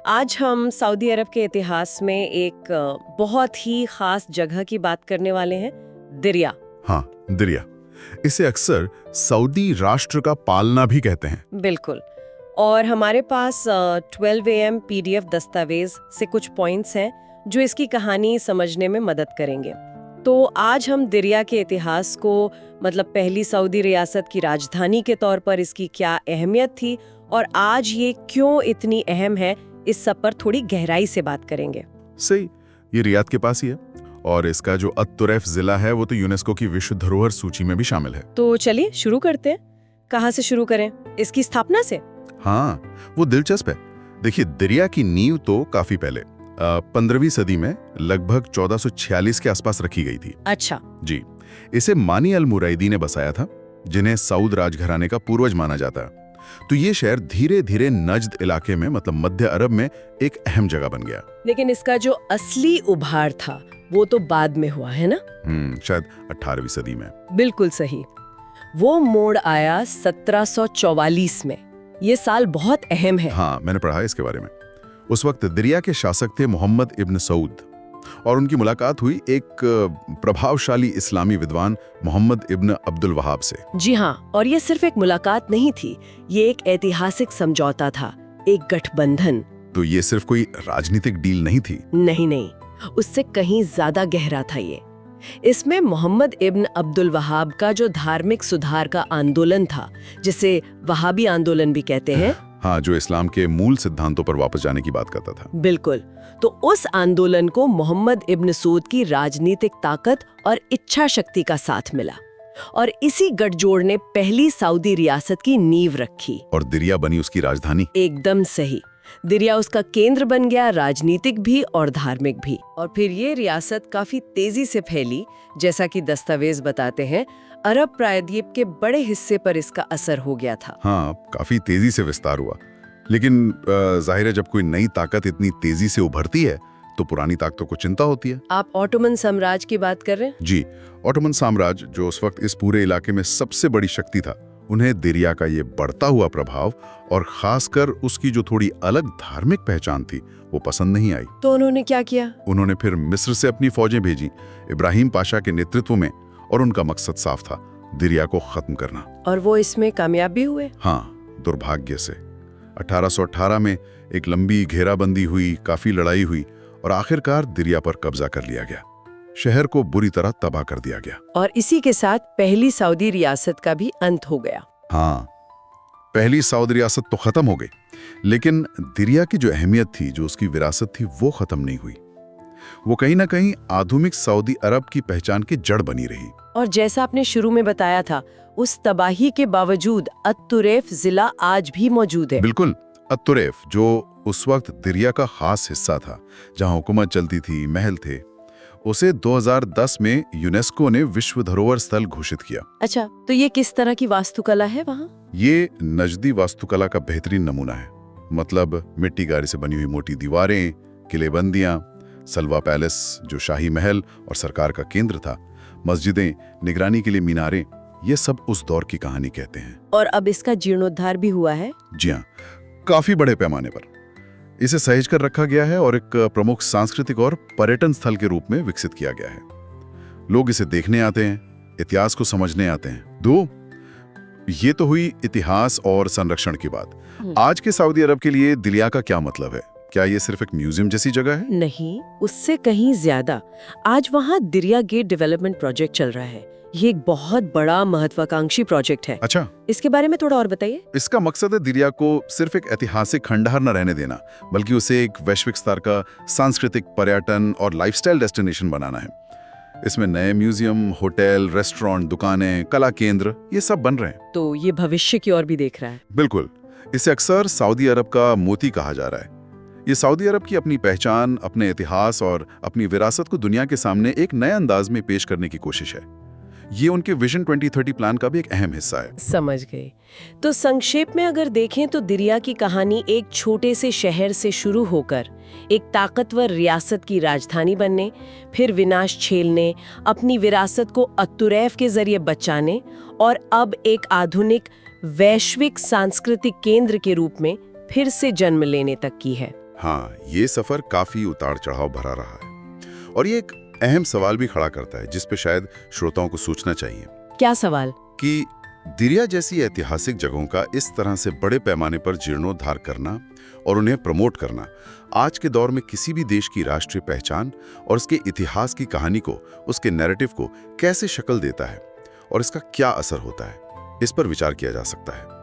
आज हम सऊदी अरब के इतिहास में एक बहुत ही खास जगह की बात करने वाले हैं, दिरिया। हाँ, दिरिया। इसे अक्सर सऊदी राष्ट्र का पालना भी कहते हैं। बिल्कुल। और हमारे पास 12 AM PDF दस्तावेज से कुछ पॉइंट्स हैं जो इसकी कहानी समझने में मदद करेंगे। तो आज हम दिरिया के इतिहास को, मतलब पहली सऊदी रियासत की राजधानी के तौर पर इसकी क्या अहमियत थी और आज ये क्यों इतनी अहम है, इस सब पर थोड़ी गहराई से बात करेंगे। सही, ये रियाद के पास ही है और इसका जो अत-तुरैफ जिला है वो तो यूनेस्को की विश्व धरोहर सूची में भी शामिल है। तो चलिए शुरू करते हैं। कहाँ से शुरू करें? इसकी स्थापना से? हाँ, वो दिलचस्प है। देखिए, दिरिया की नींव तो काफी पहले 15वीं सदी में लगभग 1446 के आसपास रखी गई थी। अच्छा जी, इसे मानी अल मुरैदी ने बसाया था, जिन्हें सऊद राजघराने का पूर्वज माना जाता है। तो ये शहर धीरे धीरे नज्द इलाके में, मतलब मध्य अरब में, एक अहम जगह बन गया। लेकिन इसका जो असली उभार था वो तो बाद में हुआ है ना? शायद 18वीं सदी में। बिल्कुल सही। वो मोड़ आया 1744 में। ये साल बहुत अहम है। हाँ, मैंने पढ़ा है इसके बारे में। उस वक्त दिरिया के शासक थे मोहम्मद इब्न सऊद और उनकी मुलाकात हुई एक प्रभावशाली इस्लामी विद्वान मोहम्मद इब्न अब्दुल वहाब से। जी हाँ, और ये सिर्फ एक मुलाकात नहीं थी, ये एक ऐतिहासिक समझौता था, एक गठबंधन। तो ये सिर्फ कोई राजनीतिक डील नहीं थी? नहीं, उससे कहीं ज्यादा गहरा था ये। इसमें मोहम्मद इब्न अब्दुल वहाब का जो धार्मिक सुधार का आंदोलन था, जिसे वहाबी आंदोलन भी कहते हैं, हाँ, जो इस्लाम के मूल सिद्धांतों पर वापस जाने की बात करता था। बिल्कुल। तो उस आंदोलन को मोहम्मद इब्न सऊद की राजनीतिक ताकत और इच्छा शक्ति का साथ मिला और इसी गठजोड़ ने पहली सऊदी रियासत की नींव रखी। और दिरिया बनी उसकी राजधानी। एकदम सही। दिरिया उसका केंद्र बन गया, राजनीतिक भी और धार्मिक भी। और फिर ये रियासत काफी तेजी से फैली। जैसा कि दस्तावेज बताते हैं, अरब प्रायद्वीप के बड़े हिस्से पर इसका असर हो गया था। हाँ, काफी तेजी से विस्तार हुआ। लेकिन जाहिर है, जब कोई नई ताकत इतनी तेजी से उभरती है तो पुरानी ताकतों को चिंता होती है। आप ऑटोमन साम्राज्य की बात कर रहे हैं? जी, ऑटोमन साम्राज्य, जो उस वक्त इस पूरे इलाके में सबसे बड़ी शक्ति था, उन्हें दिरिया का ये बढ़ता हुआ प्रभाव और खासकर उसकी जो थोड़ी अलग धार्मिक पहचान थी, वो पसंद नहीं आई। तो उन्होंने क्या किया? उन्होंने फिर मिस्र से अपनी फौजें भेजी, इब्राहिम पाशा के नेतृत्व में, और उनका मकसद साफ था, दिरिया को खत्म करना। और वो इसमें कामयाब भी हुए? हाँ, दुर्भाग्य से 1818 में एक लंबी घेराबंदी हुई, काफी लड़ाई हुई और आखिरकार दिरिया पर कब्जा कर लिया गया। शहर को बुरी तरह तबाह कर दिया गया। और इसी के साथ पहली सऊदी रियासत का भी अंत हो गया। हाँ, पहली सऊदी रियासत तो खत्म हो गई, लेकिन दिरिया की जो अहमियत थी, जो उसकी विरासत थी, वो खत्म नहीं हुई। वो कहीं ना कहीं आधुनिक सऊदी अरब की पहचान की जड़ बनी रही। और जैसा आपने शुरू में बताया था, उस तबाही के बावजूद अत-तुरैफ जिला आज भी मौजूद है। बिल्कुल, अत-तुरैफ, जो उस वक्त दिरिया का खास हिस्सा था, जहां हुकूमत चलती थी, महल थे, उसे 2010 में यूनेस्को ने विश्व धरोहर स्थल घोषित किया। अच्छा, तो ये किस तरह की वास्तुकला है वहाँ? ये नजदी वास्तुकला का बेहतरीन नमूना है। मतलब मिट्टी गारे से बनी हुई मोटी दीवारें, किलेबंदियां, सलवा पैलेस जो शाही महल और सरकार का केंद्र था, मस्जिदें, निगरानी के लिए मीनारें, ये सब उस दौर की कहानी कहते हैं। और अब इसका जीर्णोद्धार भी हुआ है? जी हाँ, काफी बड़े पैमाने पर इसे सहेज कर रखा गया है और एक प्रमुख सांस्कृतिक और पर्यटन स्थल के रूप में विकसित किया गया है। लोग इसे देखने आते हैं, इतिहास को समझने आते हैं। ये तो हुई इतिहास और संरक्षण की बात। आज के सऊदी अरब के लिए दिरिया का क्या मतलब है? क्या ये सिर्फ एक म्यूजियम जैसी जगह है? नहीं, उससे कहीं ज्यादा। आज वहाँ दिरिया गेट डेवलपमेंट प्रोजेक्ट चल रहा है। ये एक बहुत बड़ा महत्वाकांक्षी प्रोजेक्ट है। अच्छा, इसके बारे में थोड़ा और बताइए। इसका मकसद है दिरिया को सिर्फ एक ऐतिहासिक खंडहर न रहने देना, बल्कि उसे एक वैश्विक स्तर का सांस्कृतिक, पर्यटन और लाइफस्टाइल डेस्टिनेशन बनाना है। इसमें नए म्यूजियम, होटल, रेस्टोरेंट, दुकानें, कला केंद्र, ये सब बन रहे हैं। तो ये भविष्य की ओर भी देख रहा है। बिल्कुल। इसे अक्सर सऊदी अरब का मोती कहा जा रहा है। ये सऊदी अरब की अपनी पहचान, अपने इतिहास और अपनी विरासत को दुनिया के सामने एक नए अंदाज में पेश करने की कोशिश है। ये उनके विजन 2030 प्लान का भी एक अहम हिस्सा है। समझ गए। तो संक्षेप में अगर देखें तो दिरिया की कहानी एक छोटे से शहर से शुरू होकर एक ताकतवर रियासत की राजधानी बनने, फिर विनाश झेलने, अपनी विरासत को अत-तुरैफ के जरिए बचाने और अब एक आधुनिक वैश्विक सांस्कृतिक केंद्र के रूप में फिर से जन्म लेने तक की है। हाँ, ये सफर काफी उतार चढ़ाव भरा रहा है और ये एक अहम सवाल भी खड़ा करता है जिस पे शायद श्रोताओं को सोचना चाहिए क्या सवाल? कि दिरिया जैसी ऐतिहासिक जगहों का इस तरह से बड़े पैमाने पर जीर्णोद्धार करना और उन्हें प्रमोट करना आज के दौर में किसी भी देश की राष्ट्रीय पहचान और उसके इतिहास की कहानी को, उसके नैरेटिव को कैसे शक्ल देता है और इसका क्या असर होता है, इस पर विचार किया जा सकता है।